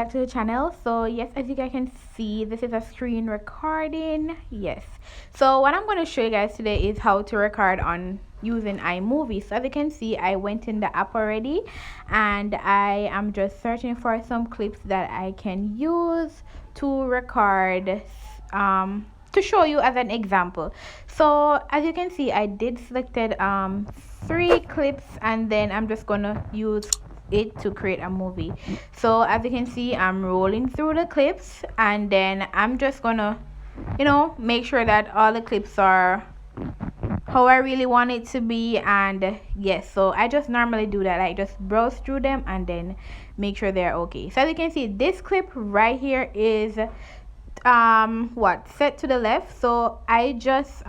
back to the channel. So yes, as you guys can see, this is a screen recording. Yes, so what I'm going to show you guys today is how to record on using iMovie. So as you can see, I went in the app already and I am just searching for some clips that I can use to record to show you as an example. So as you can see, I did selected 3 clips, and then I'm just gonna use it to create a movie. So as you can see, I'm rolling through the clips, and then I'm just gonna make sure that all the clips are how I really want it to be. And yes, so I just normally do that, like just browse through them and then make sure they're okay. So as you can see, this clip right here is set to the left. So I just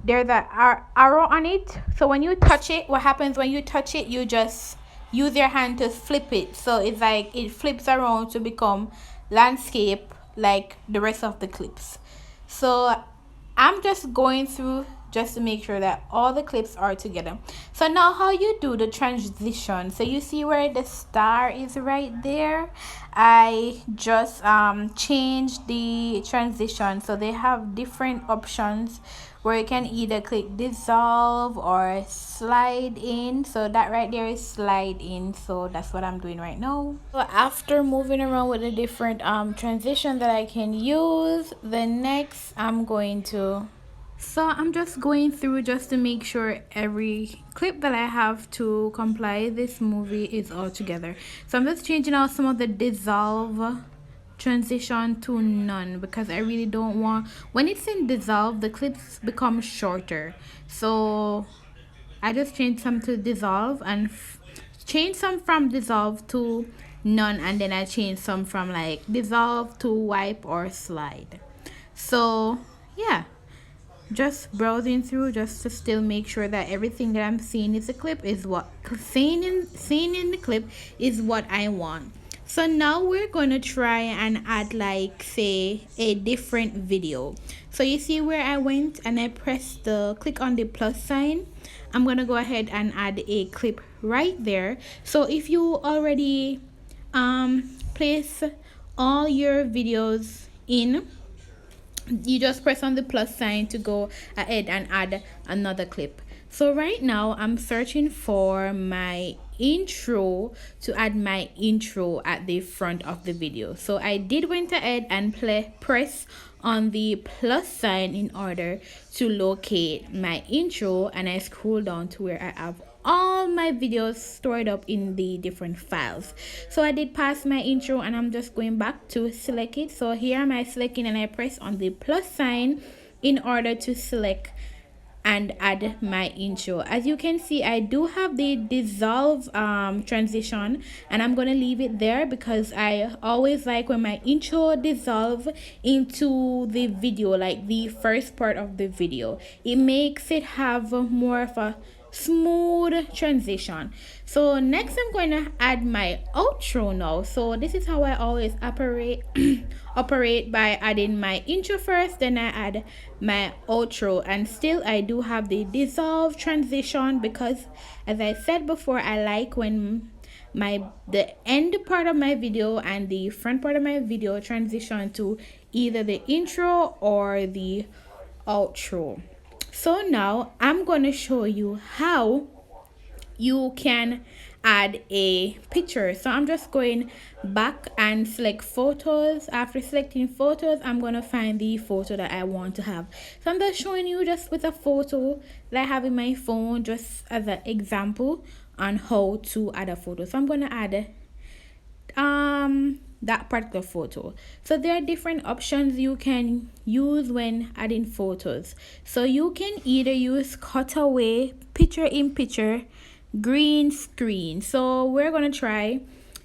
there's a arrow on it, so when you touch it, what happens when you touch it, you just use your hand to flip it, so it's like it flips around to become landscape like the rest of the clips. So I'm just going through just to make sure that all the clips are together. So now how you do the transition, so you see where the star is right there, I just changed the transition. So they have different options where you can either click dissolve or slide in. So that right there is slide in, so that's what I'm doing right now. So after moving around with the different transition that I can use, the next I'm just going through just to make sure every clip that I have to comply this movie is all together. So I'm just changing out some of the dissolve transition to none, because I really don't want, when it's in dissolve, the clips become shorter. So I just changed some to dissolve and change some from dissolve to none, and then I changed some from like dissolve to wipe or slide. So yeah, just browsing through just to still make sure that everything that I'm seeing in the clip is what seeing in the clip is what I want. So now we're going to try and add, like, say a different video. So you see where I went and I pressed click on the plus sign. I'm going to go ahead and add a clip right there. So if you already place all your videos in, you just press on the plus sign to go ahead and add another clip. So right now I'm searching for my intro, to add my intro at the front of the video. So I did went ahead and press on the plus sign in order to locate my intro, and I scroll down to where I have all my videos stored up in the different files. So I did pass my intro and I'm just going back to select it. So here am I selecting, and I press on the plus sign in order to select and add my intro. As you can see, I do have the dissolve transition, and I'm gonna leave it there because I always like when my intro dissolve into the video, like the first part of the video. It makes it have more of a smooth transition. So next I'm going to add my outro now. So this is how I always operate operate by adding my intro first, then I add my outro. And still I do have the dissolve transition because, as I said before, I like when the end part of my video and the front part of my video transition to either the intro or the outro. So now I'm going to show you how you can add a picture. So I'm just going back and select photos. After selecting photos, I'm going to find the photo that I want to have. So I'm just showing you just with a photo that I have in my phone, just as an example on how to add a photo. So I'm going to add that particular photo. So there are different options you can use when adding photos. So you can either use cutaway, picture in picture, green screen. So we're going to try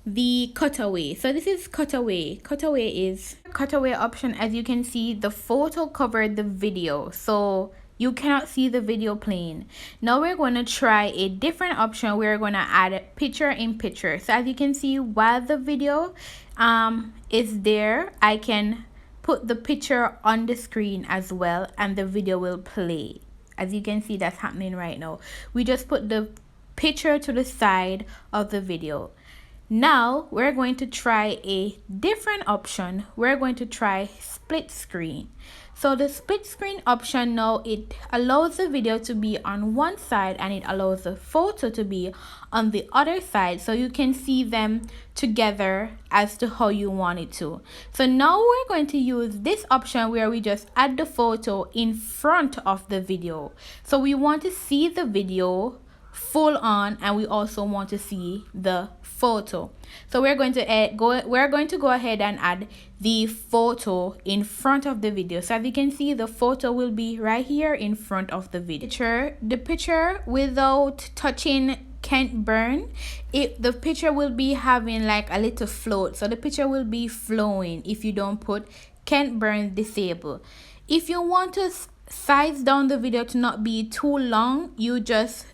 the cutaway. So this is cutaway. Cutaway option. As you can see, the photo covered the video, so you cannot see the video playing. Now we're going to try a different option. We're going to add picture in picture. So as you can see, while the video is there, I can put the picture on the screen as well, and the video will play. As you can see, that's happening right now. We just put the picture to the side of the video. Now we're going to try a different option. We're going to try split screen. So the split screen option, now it allows the video to be on one side and it allows the photo to be on the other side, so you can see them together as to how you want it to. So now we're going to use this option where we just add the photo in front of the video. So we want to see the video full on and we also want to see the photo. So we're going to go ahead and add the photo in front of the video. So as you can see, the photo will be right here in front of the video. The picture without touching can't burn. The picture will be having like a little float, so the picture will be flowing if you don't put can't burn disable. If you want to size down the video to not be too long, you just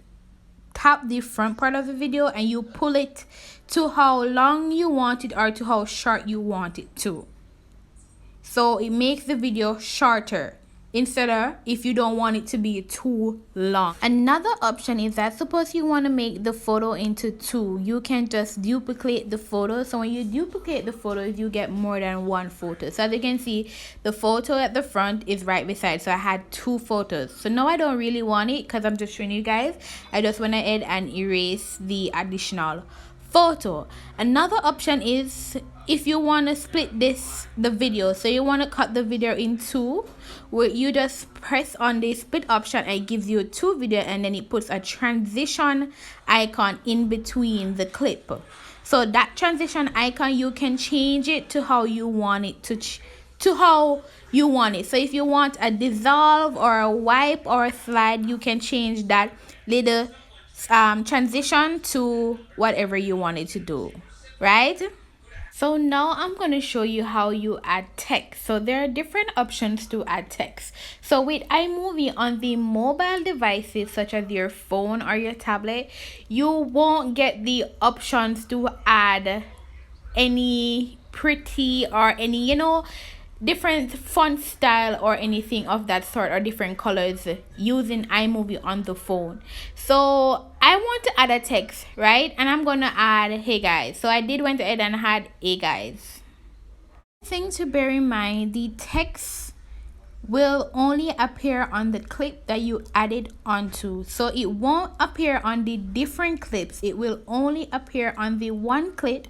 tap the front part of the video and you pull it to how long you want it or to how short you want it to. So it makes the video shorter instead of if you don't want it to be too long. Another option is that suppose you want to make the photo into two, you can just duplicate the photo. So when you duplicate the photos, you get more than one photo. So as you can see, the photo at the front is right beside, so I had two photos. So now I don't really want it because I'm just showing you guys. I just went ahead and erase the additional photo. Another option is if you want to split the video, so you want to cut the video in two, where you just press on the split option and it gives you two video and then it puts a transition icon in between the clip. So that transition icon, you can change it to how you want it to how you want it. So if you want a dissolve or a wipe or a slide, you can change that little transition to whatever you want it to do, right? So now I'm going to show you how you add text. So there are different options to add text. So with iMovie on the mobile devices such as your phone or your tablet, you won't get the options to add any pretty or any, different font style or anything of that sort, or different colors using iMovie on the phone. So I want to add a text, right? And I'm gonna add hey guys. So I went ahead and had hey guys. Thing to bear in mind, the text will only appear on the clip that you added onto. So it won't appear on the different clips. It will only appear on the one clip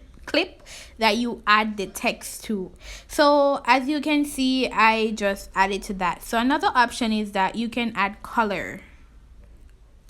that you add the text to. So as you can see, I just added to that. So another option is that you can add color,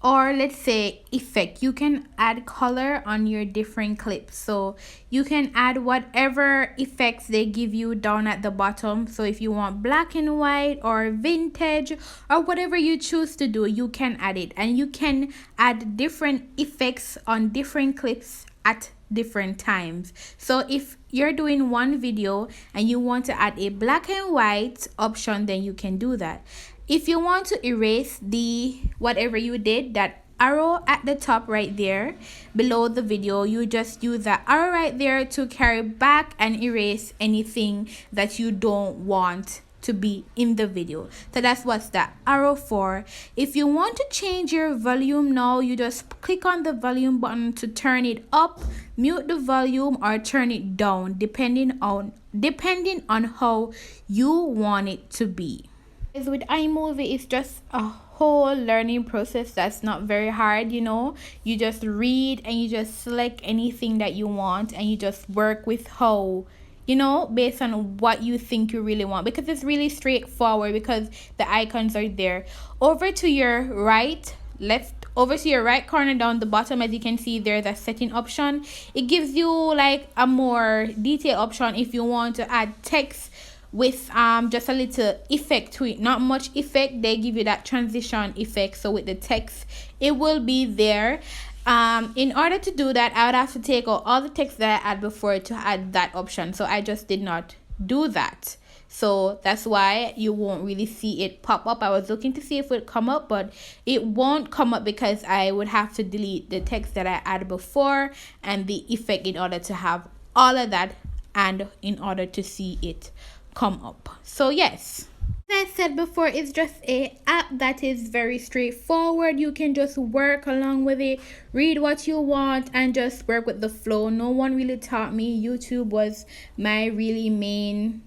or let's say effect. You can add color on your different clips. So you can add whatever effects they give you down at the bottom. So if you want black and white or vintage or whatever you choose to do, you can add it. And you can add different effects on different clips at different times. So if you're doing one video and you want to add a black and white option, then you can do that. If you want to erase the whatever you did, that arrow at the top right there below the video, you just use that arrow right there to carry back and erase anything that you don't want to be in the video. So that's what's that arrow for. If you want to change your volume now, you just click on the volume button to turn it up, mute the volume, or turn it down depending on how you want it to be. With iMovie, it's just a whole learning process that's not very hard. You just read and you just select anything that you want and you just work with how, based on what you think you really want, because it's really straightforward because the icons are there. Over to your right corner down the bottom, as you can see, there's a setting option. It gives you like a more detailed option if you want to add text with just a little effect to it. Not much effect, they give you that transition effect. So with the text, it will be there. In order to do that, I would have to take out all the text that I had before to add that option. So I just did not do that. So that's why you won't really see it pop up. I was looking to see if it would come up, but it won't come up because I would have to delete the text that I added before and the effect in order to have all of that and in order to see it come up. So yes, I said before, it's just a app that is very straightforward. You can just work along with it, read what you want, and just work with the flow. No one really taught me. YouTube was my really main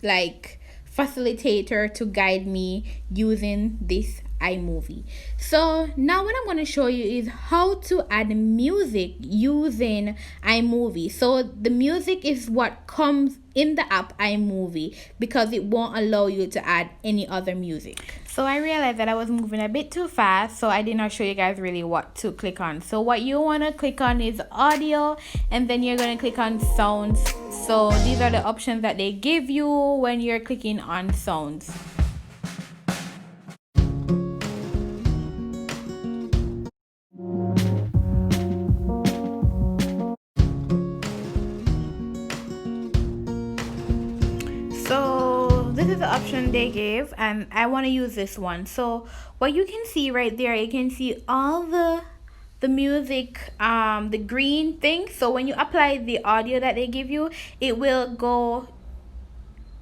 like facilitator to guide me using this iMovie. So now what I'm going to show you is how to add music using iMovie. So the music is what comes in the app iMovie because it won't allow you to add any other music. So I realized that I was moving a bit too fast, so I did not show you guys really what to click on. So what you want to click on is audio, and then you're going to click on sounds. So these are the options that they give you when you're clicking on sounds. So this is the option they gave, and I want to use this one. So what you can see right there, you can see all the music, the green thing. So when you apply the audio that they give you, it will go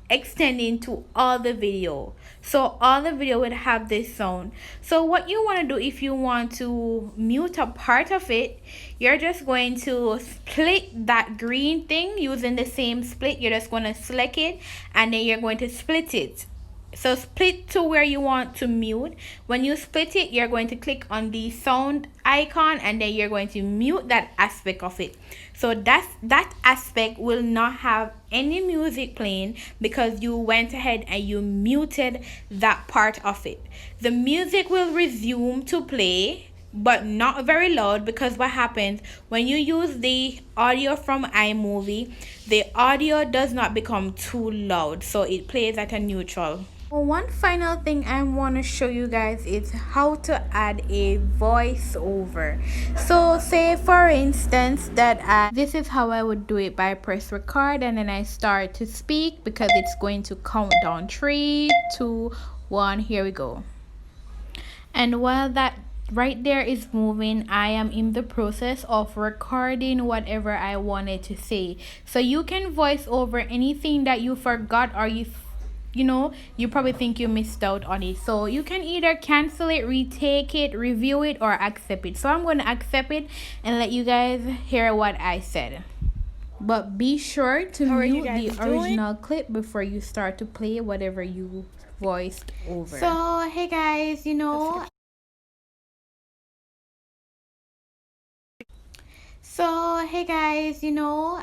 extending to all the video. So all the video would have this sound. So what you want to do, if you want to mute a part of it, you're just going to split that green thing using the same split. You're just going to select it, and then you're going to split it. So split to where you want to mute. When you split it, you're going to click on the sound icon, and then you're going to mute that aspect of it. So that aspect will not have any music playing because you went ahead and you muted that part of it. The music will resume to play, but not very loud, because what happens when you use the audio from iMovie, the audio does not become too loud, so it plays at a neutral. One final thing I want to show you guys is how to add a voiceover. So say for instance that this is how I would do it. By press record, and then I start to speak because it's going to count down 3, 2, 1. Here we go. And while that right there is moving, I am in the process of recording whatever I wanted to say. So you can voice over anything that you forgot, or you know, you probably think you missed out on it. So you can either cancel it, retake it, review it, or accept it. So I'm going to accept it and let you guys hear what I said. But be sure to mute the original clip before you start to play whatever you voiced over. So hey guys, you know,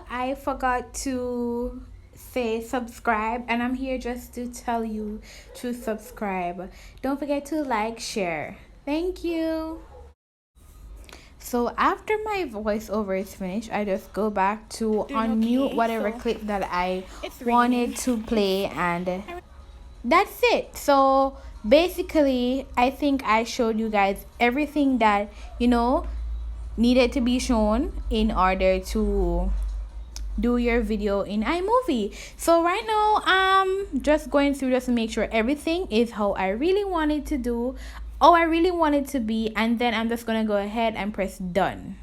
I forgot to say subscribe, and I'm here just to tell you to subscribe. Don't forget to like, share. Thank you. So after my voiceover is finished, I just go back to unmute whatever clip that I wanted to play, and that's it. So basically, I think I showed you guys everything that, you know, needed to be shown in order to do your video in iMovie. So right now I'm just going through just to make sure everything is how I really wanted to do, I really wanted to be, and then I'm just gonna go ahead and press done.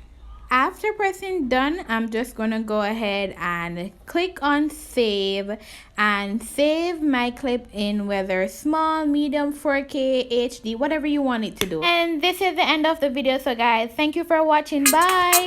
After pressing done, I'm just gonna go ahead and click on save and save my clip in whether small, medium, 4K, HD, whatever you want it to do. And this is the end of the video. So guys, thank you for watching. Bye.